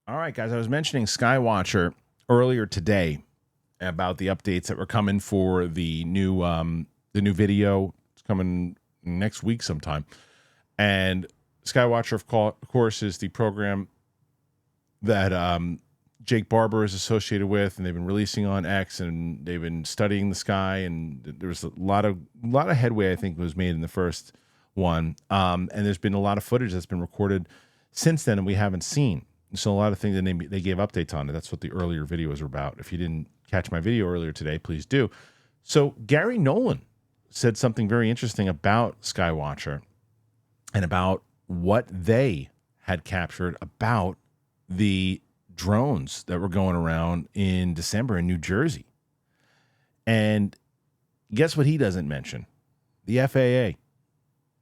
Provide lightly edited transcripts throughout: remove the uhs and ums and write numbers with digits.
All right, guys. I was mentioning Skywatcher earlier today about the updates that were coming for the new video. It's coming next week sometime. And Skywatcher, of course, is the program that Jake Barber is associated with, and they've been releasing on X, and they've been studying the sky. And there was a lot of headway, I think, was made in the first one. And there's been a lot of footage that's been recorded since then, and we haven't seen. So a lot of things that they gave updates on it. That's what the earlier videos were about. If you didn't catch my video earlier today, please do. So Garry Nolan said something very interesting about Skywatcher and about what they had captured about the drones that were going around in December in New Jersey. And guess what he doesn't mention? The FAA.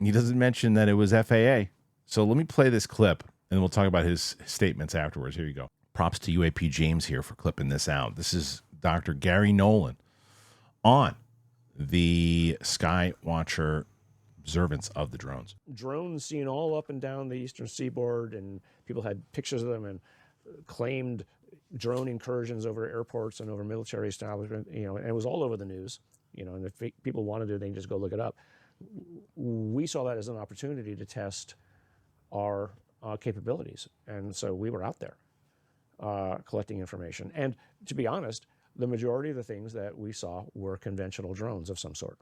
He doesn't mention that it was FAA. So let me play this clip, and we'll talk about his statements afterwards. Here you go. Props to UAP James here for clipping this out. This is Dr. Garry Nolan on the Skywatcher observance of the drones. Drones seen all up and down the eastern seaboard, and people had pictures of them and claimed drone incursions over airports and over military establishment, and it was all over the news, and if people wanted to, they can just go look it up. We saw that as an opportunity to test our capabilities, and so we were out there collecting information. And to be honest, the majority of the things that we saw were conventional drones of some sort.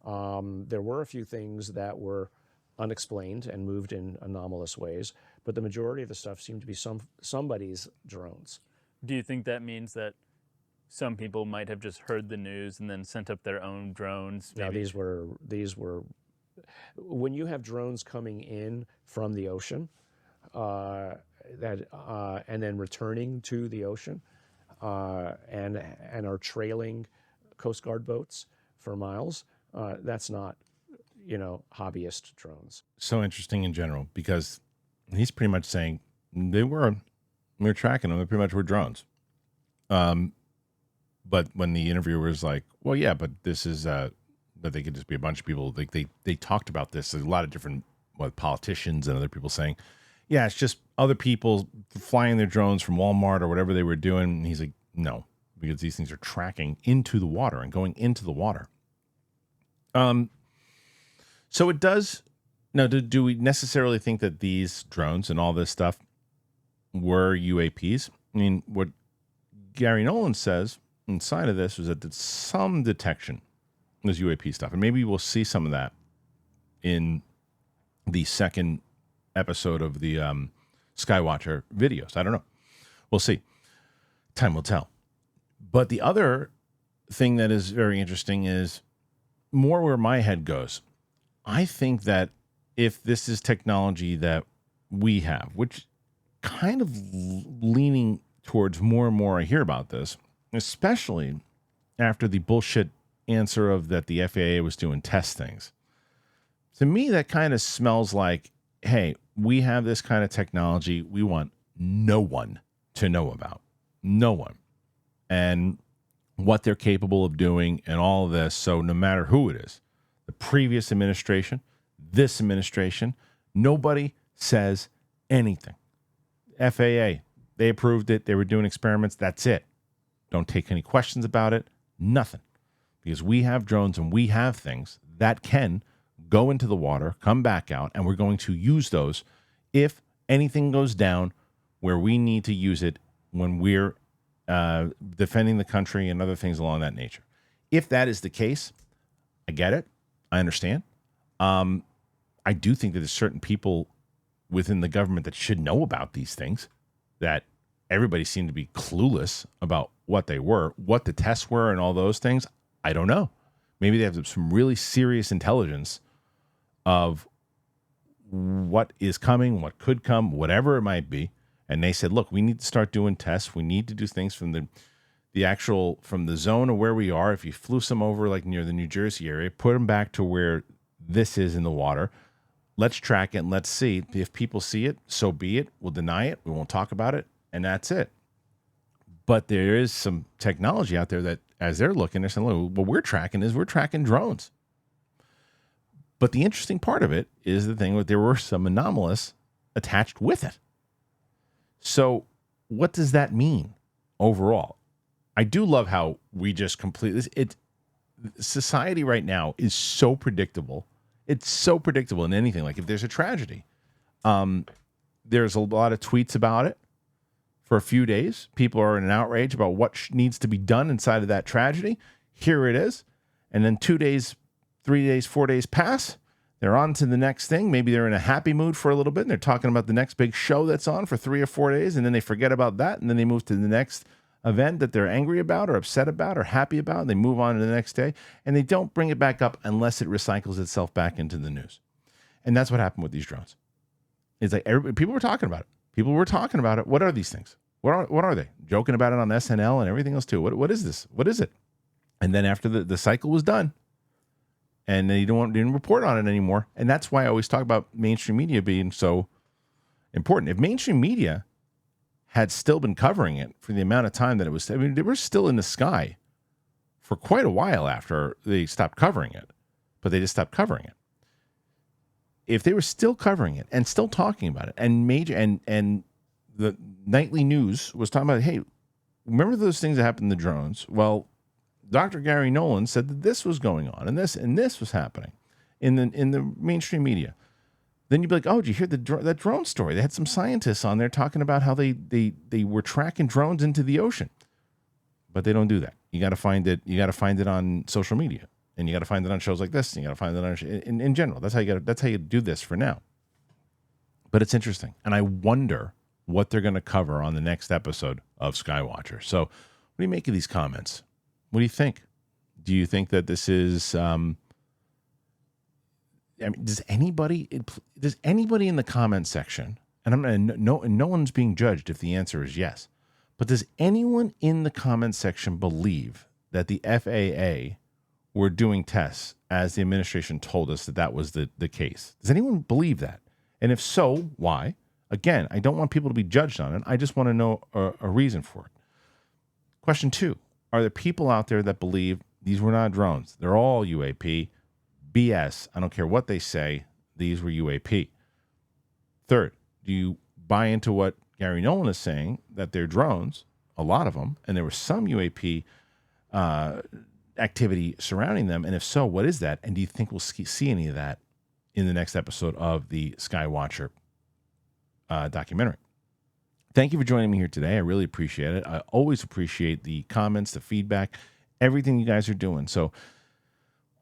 There were a few things that were unexplained and moved in anomalous ways, but the majority of the stuff seemed to be somebody's drones. Do you think that means that some people might have just heard the news and then sent up their own drones? Now, these were when you have drones coming in from the ocean and then returning to the ocean and are trailing Coast Guard boats for miles. That's not, hobbyist drones. So interesting in general, because he's pretty much saying we were tracking them. They pretty much were drones. But when the interviewer was like, well, yeah, but this is, but they could just be a bunch of people. Like they talked about this. There's a lot of different politicians and other people saying, yeah, it's just other people flying their drones from Walmart or whatever they were doing. And he's like, no, because these things are tracking into the water and going into the water. So it does. Now, do we necessarily think that these drones and all this stuff were UAPs? I mean, what Garry Nolan says inside of this was that some detection was UAP stuff, and maybe we'll see some of that in the second episode of the Skywatcher videos. I don't know. We'll see. Time will tell. But the other thing that is very interesting is more where my head goes. I think that if this is technology that we have, which kind of leaning towards more and more I hear about this, especially after the bullshit answer of that the FAA was doing test things. To me, that kind of smells like, hey, we have this kind of technology we want no one to know about. No one. And what they're capable of doing and all of this. So no matter who it is, the previous administration, this administration, nobody says anything. FAA, they approved it. They were doing experiments. That's it. Don't take any questions about it. Nothing. Because we have drones and we have things that can go into the water, come back out, and we're going to use those if anything goes down where we need to use it when we're defending the country and other things along that nature. If that is the case, I get it. I understand. I do think that there's certain people within the government that should know about these things, that everybody seemed to be clueless about what they were, what the tests were and all those things. I don't know. Maybe they have some really serious intelligence of what is coming, what could come, whatever it might be. And they said, look, we need to start doing tests. We need to do things from from the zone of where we are. If you flew some over like near the New Jersey area, put them back to where this is in the water. Let's track it and let's see. If people see it, so be it. We'll deny it. We won't talk about it. And that's it. But there is some technology out there that as they're looking, they're saying, look, what we're tracking drones. But the interesting part of it is the thing that there were some anomalous attached with it. So what does that mean overall? I do love how we just completely, society right now is so predictable. It's so predictable in anything. Like if there's a tragedy, there's a lot of tweets about it for a few days. People are in an outrage about what needs to be done inside of that tragedy. Here it is. And then 2 days, 3 days, 4 days pass. They're on to the next thing. Maybe they're in a happy mood for a little bit and they're talking about the next big show that's on for 3 or 4 days. And then they forget about that. And then they move to the next event that they're angry about or upset about or happy about. And they move on to the next day. And they don't bring it back up unless it recycles itself back into the news. And that's what happened with these drones. It's like people were talking about it. People were talking about it. What are these things? What are they? Joking about it on SNL and everything else too. What is this? What is it? And then after the cycle was done, and they didn't report on it anymore. And that's why I always talk about mainstream media being so important. If mainstream media had still been covering it for the amount of time that it was, I mean, they were still in the sky for quite a while after they stopped covering it, but they just stopped covering it. If they were still covering it and still talking about it, and the nightly news was talking about, hey, remember those things that happened to the drones? Well, Dr. Garry Nolan said that this was going on and this was happening in the mainstream media. Then you'd be like, oh, did you hear that drone story? They had some scientists on there talking about how they were tracking drones into the ocean. But they don't do that. You got to find it. You got to find it on social media, and you got to find it on shows like this. And you got to find it on in general. That's how you do this for now. But it's interesting, and I wonder what they're going to cover on the next episode of Skywatcher. So, what do you make of these comments? What do you think? Do you think that this is? I mean, does anybody in the comment section? And no one's being judged if the answer is yes. But does anyone in the comment section believe that the FAA were doing tests as the administration told us that was the case? Does anyone believe that? And if so, why? Again, I don't want people to be judged on it. I just want to know a reason for it. Question 2. Are there people out there that believe these were not drones? They're all UAP. BS. I don't care what they say. These were UAP. Third, do you buy into what Garry Nolan is saying, that they're drones, a lot of them, and there was some UAP activity surrounding them? And if so, what is that? And do you think we'll see any of that in the next episode of the Skywatcher documentary? Thank you for joining me here today. I really appreciate it. I always appreciate the comments, the feedback, everything you guys are doing. So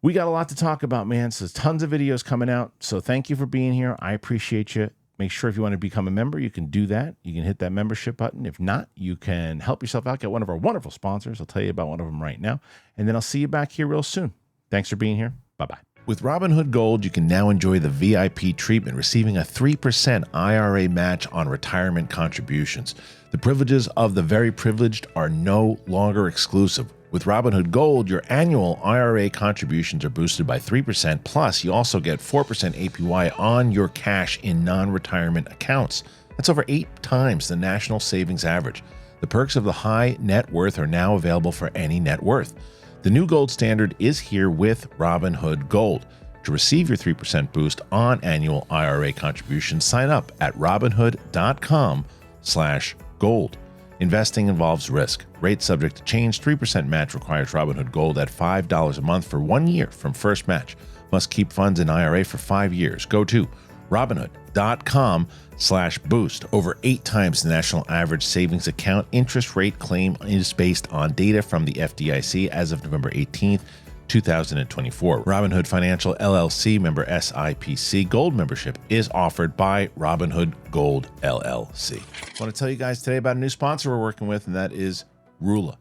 we got a lot to talk about, man. So tons of videos coming out. So thank you for being here. I appreciate you. Make sure if you want to become a member, you can do that. You can hit that membership button. If not, you can help yourself out. Get one of our wonderful sponsors. I'll tell you about one of them right now. And then I'll see you back here real soon. Thanks for being here. Bye-bye. With Robinhood Gold, you can now enjoy the VIP treatment, receiving a 3% IRA match on retirement contributions. The privileges of the very privileged are no longer exclusive. With Robinhood Gold, your annual IRA contributions are boosted by 3%, plus you also get 4% APY on your cash in non-retirement accounts. That's over 8 times the national savings average. The perks of the high net worth are now available for any net worth. The new gold standard is here with Robinhood Gold. To receive your 3% boost on annual IRA contributions, sign up at robinhood.com/gold. Investing involves risk. Rate subject to change. 3% match requires Robinhood Gold at $5 a month for 1 year from first match. Must keep funds in IRA for 5 years. Go to robinhood.com/boost. Over 8 times the national average savings account interest rate claim is based on data from the FDIC as of November 18th, 2024. Robinhood Financial LLC, member SIPC. Gold membership is offered by Robinhood Gold LLC. I want to tell you guys today about a new sponsor we're working with, and that is Rula.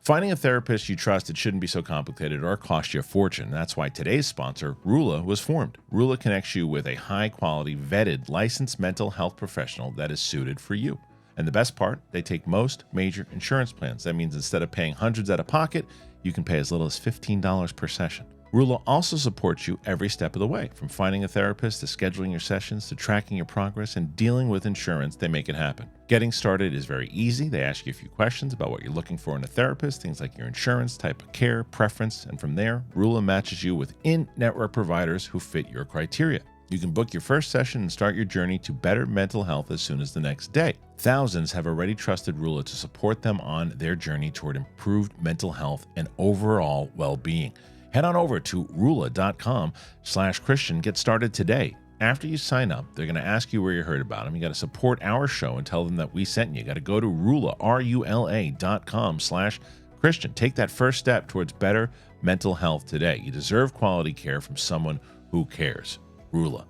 Finding a therapist you trust, it shouldn't be so complicated or cost you a fortune. That's why today's sponsor, Rula, was formed. Rula connects you with a high-quality, vetted, licensed mental health professional that is suited for you. And the best part, they take most major insurance plans. That means instead of paying hundreds out of pocket, you can pay as little as $15 per session. Rula also supports you every step of the way, from finding a therapist to scheduling your sessions to tracking your progress and dealing with insurance. They make it happen. Getting started is very easy. They ask you a few questions about what you're looking for in a therapist, things like your insurance, type of care, preference, and from there, Rula matches you with in-network providers who fit your criteria. You can book your first session and start your journey to better mental health as soon as the next day. Thousands have already trusted Rula to support them on their journey toward improved mental health and overall well-being. Head on over to Rula.com/Kristian. Get started today. After you sign up, they're going to ask you where you heard about them. You got to support our show and tell them that we sent you. You got to go to Rula, RULA.com/Kristian. Take that first step towards better mental health today. You deserve quality care from someone who cares. Rula.